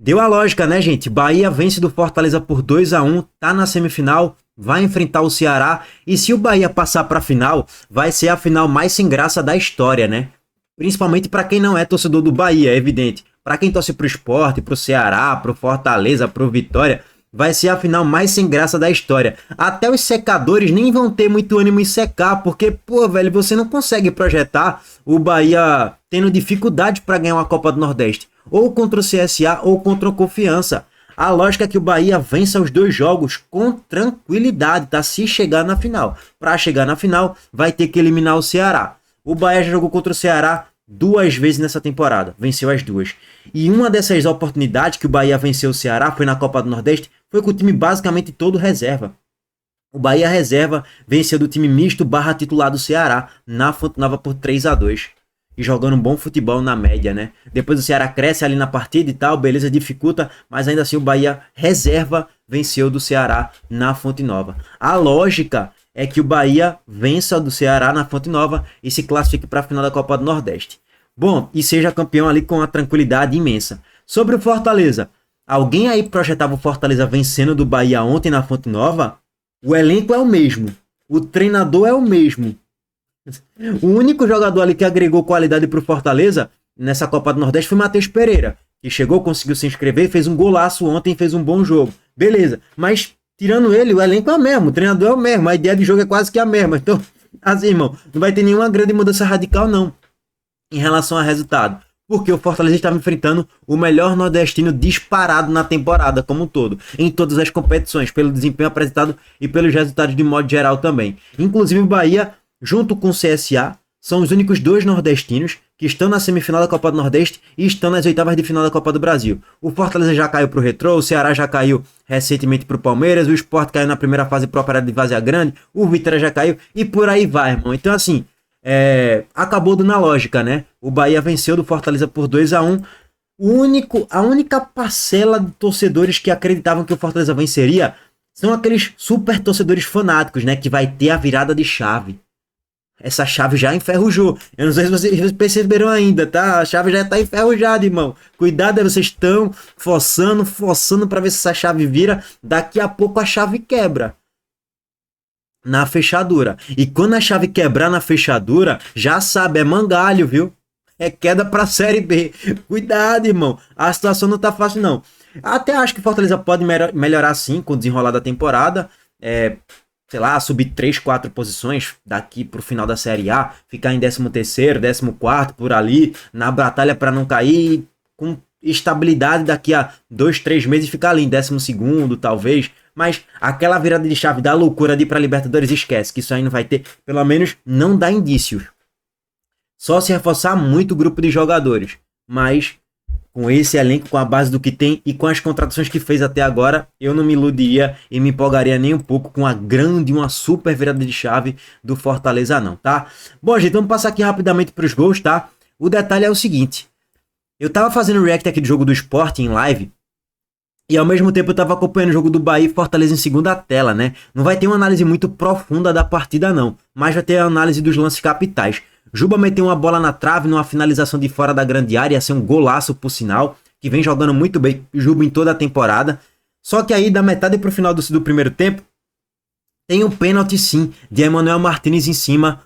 Deu a lógica, né, gente? Bahia vence do Fortaleza por 2-1, tá na semifinal, vai enfrentar o Ceará. E se o Bahia passar pra final, vai ser a final mais sem graça da história, né? Principalmente pra quem não é torcedor do Bahia, é evidente. Pra quem torce pro Sport, pro Ceará, pro Fortaleza, pro Vitória, vai ser a final mais sem graça da história. Até os secadores nem vão ter muito ânimo em secar, porque, pô, velho, você não consegue projetar o Bahia tendo dificuldade pra ganhar uma Copa do Nordeste. Ou contra o CSA ou contra o Confiança. A lógica é que o Bahia vença os dois jogos com tranquilidade, tá? Se chegar na final. Para chegar na final, vai ter que eliminar o Ceará. O Bahia já jogou contra o Ceará 2 vezes nessa temporada. Venceu as 2. E uma dessas oportunidades que o Bahia venceu o Ceará foi na Copa do Nordeste. Foi com o time basicamente todo reserva. O Bahia reserva venceu do time misto barra titular do Ceará na Fonte Nova por 3-2. E jogando um bom futebol na média, né? Depois o Ceará cresce ali na partida e tal, beleza, dificulta, mas ainda assim o Bahia reserva venceu do Ceará na Fonte Nova. A lógica é que o Bahia vença do Ceará na Fonte Nova e se classifique para a final da Copa do Nordeste. Bom, e seja campeão ali com uma tranquilidade imensa. Sobre o Fortaleza, alguém aí projetava o Fortaleza vencendo do Bahia ontem na Fonte Nova? O elenco é o mesmo, o treinador é o mesmo. O único jogador ali que agregou qualidade pro Fortaleza nessa Copa do Nordeste foi Matheus Pereira, que chegou, conseguiu se inscrever, fez um golaço ontem, fez um bom jogo. Beleza, mas tirando ele, o elenco é o mesmo, o treinador é o mesmo, a ideia de jogo é quase que a mesma. Então, assim, irmão, não vai ter nenhuma grande mudança radical, não, em relação a resultado. Porque o Fortaleza estava enfrentando o melhor nordestino disparado na temporada como um todo, em todas as competições, pelo desempenho apresentado e pelos resultados de modo geral também. Inclusive o Bahia, junto com o CSA, são os únicos 2 nordestinos que estão na semifinal da Copa do Nordeste e estão nas oitavas de final da Copa do Brasil. O Fortaleza já caiu para o Retrô, o Ceará já caiu recentemente para o Palmeiras, o Sport caiu na primeira fase para o Operário de Várzea Grande, o Vitória já caiu e por aí vai, irmão. Então assim, acabou dando na lógica, né? O Bahia venceu do Fortaleza por 2-1. A única parcela de torcedores que acreditavam que o Fortaleza venceria são aqueles super torcedores fanáticos, né? Que vai ter a virada de chave. Essa chave já enferrujou. Eu não sei se vocês perceberam ainda, tá? A chave já tá enferrujada, irmão. Cuidado, vocês estão forçando para ver se essa chave vira. Daqui a pouco a chave quebra na fechadura. E quando a chave quebrar na fechadura, já sabe, é mangalho, viu? É queda pra Série B. Cuidado, irmão. A situação não tá fácil, não. Até acho que o Fortaleza pode melhorar sim com o desenrolar da temporada. Sei lá, subir 3, 4 posições daqui pro final da Série A, ficar em 13º, 14º, por ali, na batalha para não cair, com estabilidade daqui a 2, 3 meses ficar ali em 12º, talvez, mas aquela virada de chave da loucura de ir pra Libertadores, esquece, que isso aí não vai ter, pelo menos não dá indícios. Só se reforçar muito o grupo de jogadores, mas com esse elenco, com a base do que tem e com as contratações que fez até agora, eu não me iludiria e me empolgaria nem um pouco com uma super virada de chave do Fortaleza não, tá? Bom, gente, vamos passar aqui rapidamente para os gols, tá? O detalhe é o seguinte, eu tava fazendo react aqui do jogo do Sport em live e ao mesmo tempo eu tava acompanhando o jogo do Bahia e Fortaleza em segunda tela, né? Não vai ter uma análise muito profunda da partida não, mas vai ter a análise dos lances capitais. Juba meteu uma bola na trave numa finalização de fora da grande área, ia ser um golaço por sinal, que vem jogando muito bem Juba em toda a temporada. Só que aí da metade pro final do primeiro tempo, tem um pênalti sim, de Emmanuel Martinez em cima,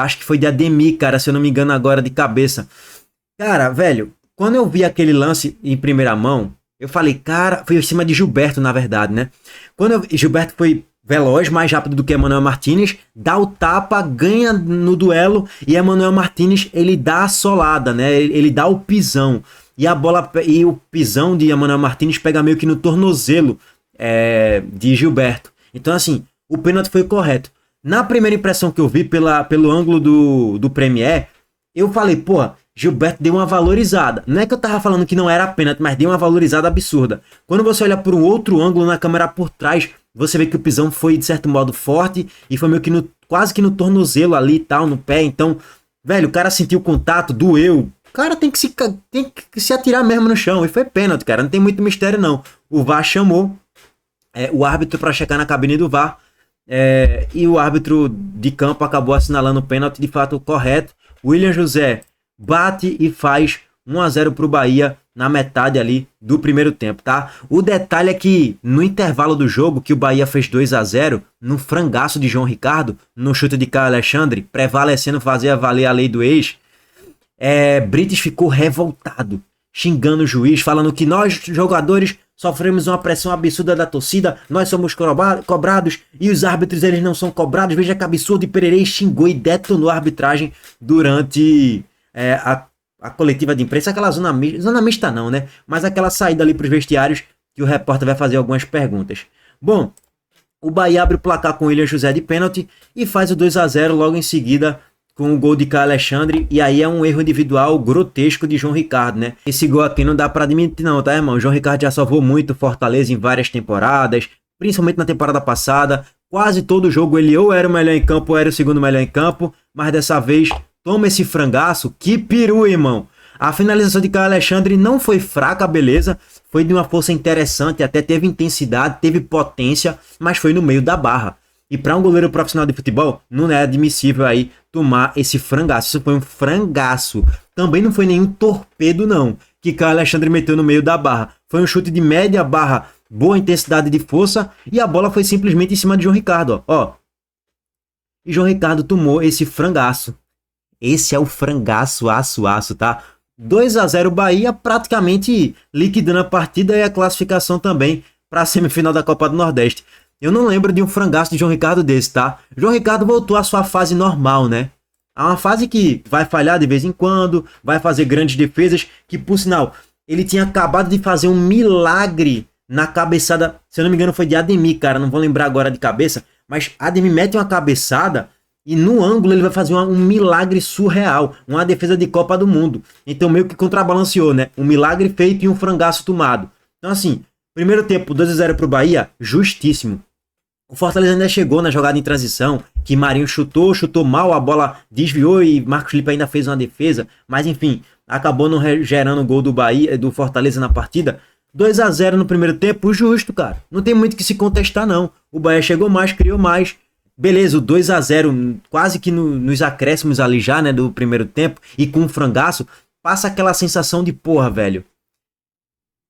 acho que foi de Ademir, cara, se eu não me engano agora de cabeça. Cara, velho, quando eu vi aquele lance em primeira mão, eu falei, cara, foi em cima de Gilberto na verdade, né? Gilberto foi veloz, mais rápido do que Emmanuel Martinez, dá o tapa, ganha no duelo e Emmanuel Martinez ele dá a solada, né? Ele dá o pisão e a bola e o pisão de Emmanuel Martinez pega meio que no tornozelo de Gilberto. Então assim, o pênalti foi correto. Na primeira impressão que eu vi pelo ângulo do Premier, eu falei, pô, Gilberto deu uma valorizada. Não é que eu tava falando que não era pênalti, mas deu uma valorizada absurda. Quando você olha por um outro ângulo na câmera por trás, você vê que o pisão foi de certo modo forte e foi meio que quase que no tornozelo ali e tal, no pé. Então, velho, o cara sentiu o contato, doeu. O cara tem que se atirar mesmo no chão. E foi pênalti, cara. Não tem muito mistério, não. O VAR chamou o árbitro para checar na cabine do VAR. E o árbitro de campo acabou assinalando o pênalti de fato correto. William José bate e faz 1-0 pro Bahia na metade ali do primeiro tempo, tá? O detalhe é que no intervalo do jogo, que o Bahia fez 2-0, no frangaço de João Ricardo, no chute de Caio Alexandre, prevalecendo fazer valer a lei do ex, Brites ficou revoltado, xingando o juiz, falando que nós, jogadores, sofremos uma pressão absurda da torcida, nós somos cobrados e os árbitros eles não são cobrados, veja que absurdo, e Pererei xingou e detonou a arbitragem durante a coletiva de imprensa, aquela zona mista não, né? Mas aquela saída ali para os vestiários que o repórter vai fazer algumas perguntas. Bom, o Bahia abre o placar com o William José de pênalti e faz o 2-0 logo em seguida com o gol de Caio Alexandre, e aí é um erro individual grotesco de João Ricardo, né? Esse gol aqui não dá pra admitir não, tá, irmão? João Ricardo já salvou muito Fortaleza em várias temporadas, principalmente na temporada passada. Quase todo jogo ele ou era o melhor em campo ou era o segundo melhor em campo, mas dessa vez toma esse frangaço. Que peru, irmão! A finalização de Caio Alexandre não foi fraca, beleza? Foi de uma força interessante, até teve intensidade, teve potência, mas foi no meio da barra. E para um goleiro profissional de futebol, não é admissível aí tomar esse frangaço. Isso foi um frangaço. Também não foi nenhum torpedo, não, que Caio Alexandre meteu no meio da barra. Foi um chute de média barra, boa intensidade de força, e a bola foi simplesmente em cima de João Ricardo, ó. E João Ricardo tomou esse frangaço. Esse é o frangaço, aço, tá? 2-0 Bahia, praticamente liquidando a partida e a classificação também para a semifinal da Copa do Nordeste. Eu não lembro de um frangaço de João Ricardo desse, tá? João Ricardo voltou à sua fase normal, né? É uma fase que vai falhar de vez em quando, vai fazer grandes defesas, que por sinal, ele tinha acabado de fazer um milagre na cabeçada, se eu não me engano foi de Ademir, cara, não vou lembrar agora de cabeça, mas Ademir mete uma cabeçada e no ângulo ele vai fazer um milagre surreal, uma defesa de Copa do Mundo. Então meio que contrabalanceou, né? Um milagre feito e um frangaço tomado. Então assim, primeiro tempo, 2-0 pro Bahia, justíssimo. O Fortaleza ainda chegou na jogada em transição, que Marinho chutou mal, a bola desviou e Marcos Felipe ainda fez uma defesa, mas enfim, acabou não gerando o gol do Bahia, do Fortaleza na partida. 2-0 no primeiro tempo, justo, cara. Não tem muito que se contestar, não. O Bahia chegou mais, criou mais. Beleza, o 2-0, quase que nos acréscimos ali já, né, do primeiro tempo, e com um frangaço, passa aquela sensação de porra, velho.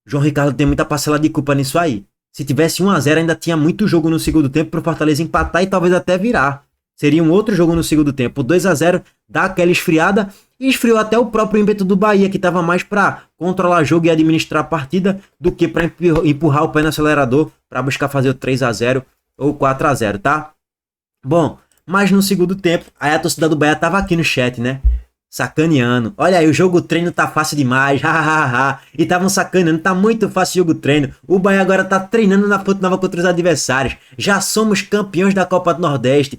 João Ricardo tem muita parcela de culpa nisso aí. Se tivesse 1-0, ainda tinha muito jogo no segundo tempo para o Fortaleza empatar e talvez até virar. Seria um outro jogo no segundo tempo. O 2-0 dá aquela esfriada e esfriou até o próprio ímpeto do Bahia, que estava mais para controlar o jogo e administrar a partida do que para empurrar o pé no acelerador para buscar fazer o 3-0 ou 4-0, tá? Bom, mas no segundo tempo, aí a torcida do Bahia tava aqui no chat, né? Sacaneando. Olha aí, o jogo treino tá fácil demais. E estavam sacaneando. Tá muito fácil o jogo treino. O Bahia agora tá treinando na Fonte Nova contra os adversários. Já somos campeões da Copa do Nordeste.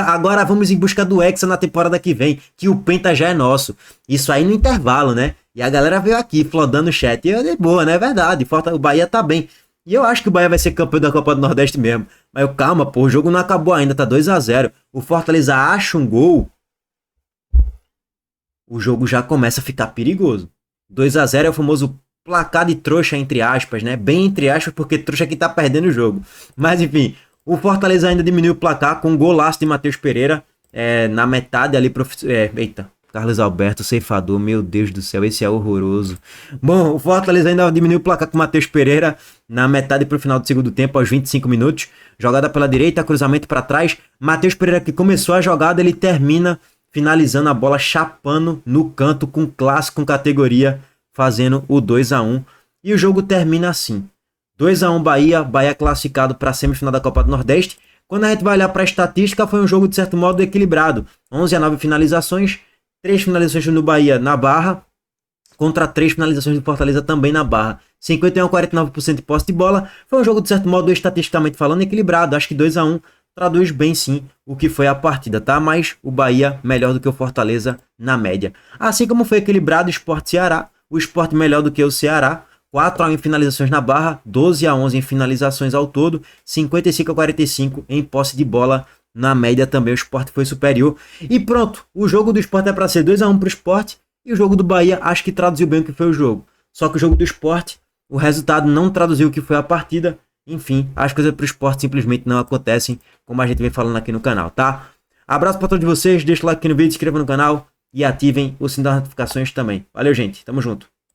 Agora vamos em busca do Hexa na temporada que vem. Que o Penta já é nosso. Isso aí no intervalo, né? E a galera veio aqui flodando o chat. E é boa, né? É verdade. O Bahia tá bem. E eu acho que o Bahia vai ser campeão da Copa do Nordeste mesmo. Mas calma, pô. O jogo não acabou ainda. Tá 2-0. O Fortaleza acha um gol. O jogo já começa a ficar perigoso. 2-0 é o famoso placar de trouxa, entre aspas, né? Bem entre aspas, porque trouxa que tá perdendo o jogo. Mas enfim, o Fortaleza ainda diminuiu o placar com um golaço de Matheus Pereira na metade ali. Eita, Carlos Alberto, ceifador, meu Deus do céu, esse é horroroso. Bom, o Fortaleza ainda diminuiu o placar com Matheus Pereira na metade pro final do segundo tempo, aos 25 minutos. Jogada pela direita, cruzamento para trás. Matheus Pereira, que começou a jogada, ele termina finalizando a bola, chapando no canto com classe, com categoria, fazendo o 2-1. E o jogo termina assim. 2-1 Bahia classificado para a semifinal da Copa do Nordeste. Quando a gente vai olhar para a estatística, foi um jogo de certo modo equilibrado. 11-9 finalizações, 3 finalizações no Bahia na barra, contra 3 finalizações do Fortaleza também na barra. 51-49% de posse de bola. Foi um jogo de certo modo, estatisticamente falando, equilibrado. Acho que 2-1 traduz bem sim o que foi a partida, tá? Mas o Bahia melhor do que o Fortaleza na média. Assim como foi equilibrado o Sport Ceará, o Sport melhor do que o Ceará, 4-1 em finalizações na barra, 12-11 em finalizações ao todo, 55-45 em posse de bola na média também. O Sport foi superior. E pronto, o jogo do Sport é para ser 2-1 para o Sport e o jogo do Bahia acho que traduziu bem o que foi o jogo. Só que o jogo do Sport, o resultado não traduziu o que foi a partida. Enfim, as coisas pro esporte simplesmente não acontecem, como a gente vem falando aqui no canal, tá? Abraço para todos vocês, deixa o like aqui no vídeo, se inscreva no canal e ativem o sininho das notificações também. Valeu, gente, tamo junto.